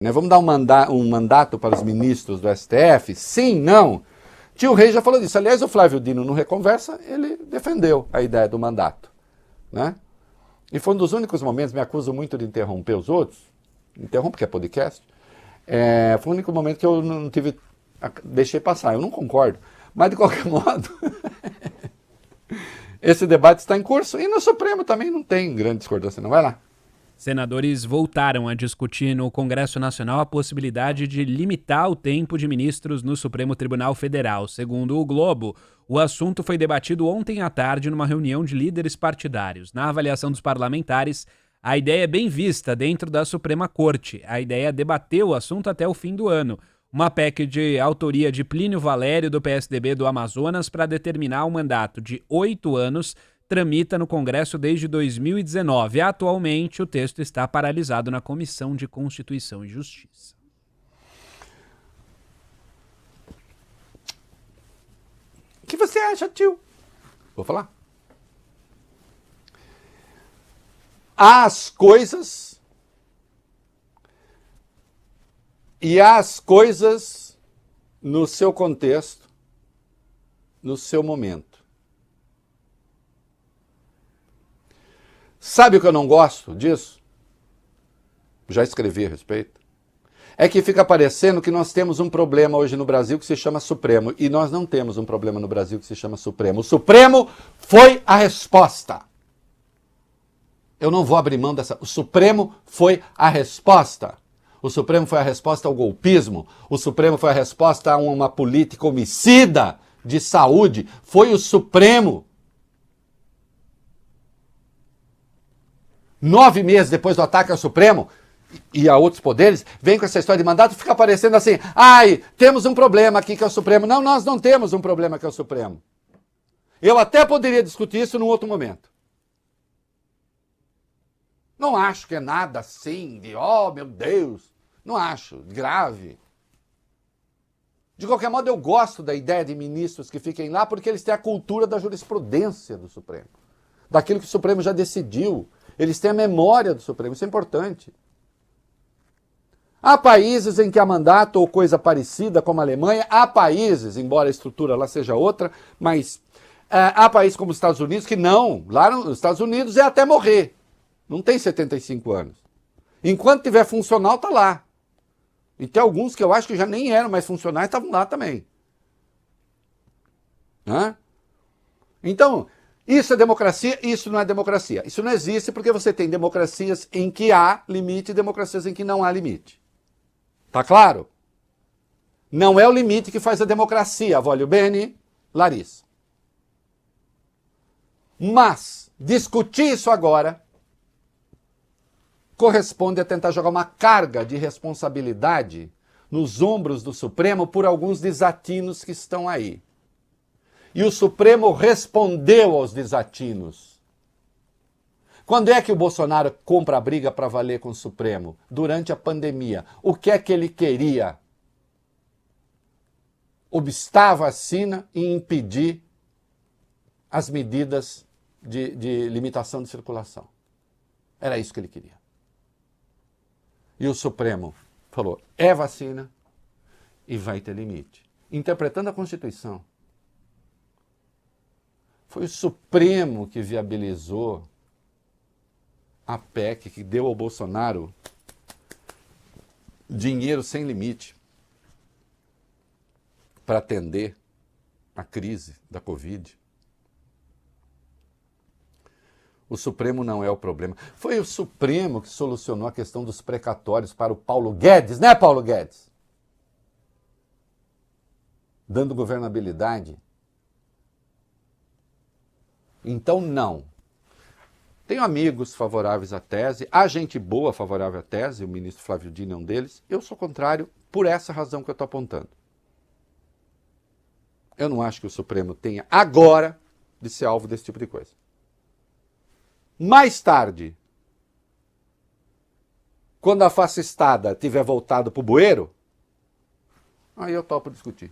Né? Vamos dar um mandato para os ministros do STF? Sim, não? Tio Rei já falou disso. Aliás, o Flávio Dino, no Reconversa, ele defendeu a ideia do mandato. Né? E foi um dos únicos momentos, me acuso muito de interromper os outros, interrompo porque é podcast, foi o único momento que eu não tive, deixei passar, eu não concordo. Mas, de qualquer modo, esse debate está em curso e no Supremo também não tem grande discordância, não. Vai lá. Senadores voltaram a discutir no Congresso Nacional a possibilidade de limitar o tempo de ministros no Supremo Tribunal Federal. Segundo o Globo, o assunto foi debatido ontem à tarde numa reunião de líderes partidários. Na avaliação dos parlamentares, a ideia é bem vista dentro da Suprema Corte. A ideia é debater o assunto até o fim do ano. Uma PEC de autoria de Plínio Valério, do PSDB do Amazonas, para determinar um mandato de 8 anos, tramita no Congresso desde 2019. Atualmente, o texto está paralisado na Comissão de Constituição e Justiça. O que você acha, tio? Vou falar. As coisas e as coisas no seu contexto, no seu momento. Sabe o que eu não gosto disso? Já escrevi a respeito. É que fica parecendo que nós temos um problema hoje no Brasil que se chama Supremo. E nós não temos um problema no Brasil que se chama Supremo. O Supremo foi a resposta. Eu não vou abrir mão dessa. O Supremo foi a resposta. O Supremo foi a resposta ao golpismo. O Supremo foi a resposta a uma política homicida de saúde. Foi o Supremo. 9 meses depois do ataque ao Supremo e a outros poderes, vem com essa história de mandato e fica parecendo assim, temos um problema aqui que é o Supremo. Não, nós não temos um problema que é o Supremo. Eu até poderia discutir isso num outro momento. Não acho que é nada assim, de meu Deus, não acho, grave. De qualquer modo, eu gosto da ideia de ministros que fiquem lá porque eles têm a cultura da jurisprudência do Supremo, daquilo que o Supremo já decidiu. Eles têm a memória do Supremo, isso é importante. Há países em que há mandato ou coisa parecida, como a Alemanha. Há países, embora a estrutura lá seja outra, mas há países como os Estados Unidos que não. Lá nos Estados Unidos é até morrer. Não tem 75 anos. Enquanto tiver funcional, está lá. E tem alguns que eu acho que já nem eram mais funcionais, estavam lá também. Então, isso é democracia, isso não é democracia. Isso não existe porque você tem democracias em que há limite e democracias em que não há limite. Tá claro? Não é o limite que faz a democracia, voglio bene, Larissa. Mas discutir isso agora corresponde a tentar jogar uma carga de responsabilidade nos ombros do Supremo por alguns desatinos que estão aí. E o Supremo respondeu aos desatinos. Quando é que o Bolsonaro compra a briga para valer com o Supremo? Durante a pandemia. O que é que ele queria? Obstar a vacina e impedir as medidas de limitação de circulação. Era isso que ele queria. E o Supremo falou, é vacina e vai ter limite. Interpretando a Constituição. Foi o Supremo que viabilizou a PEC, que deu ao Bolsonaro dinheiro sem limite para atender a crise da Covid. O Supremo não é o problema. Foi o Supremo que solucionou a questão dos precatórios para o Paulo Guedes, né, Paulo Guedes? Dando governabilidade. Então, não. Tenho amigos favoráveis à tese, há gente boa favorável à tese, o ministro Flávio Dino é um deles. Eu sou contrário por essa razão que eu estou apontando. Eu não acho que o Supremo tenha agora de ser alvo desse tipo de coisa. Mais tarde, quando a fascistada tiver voltado para o bueiro, aí eu topo discutir.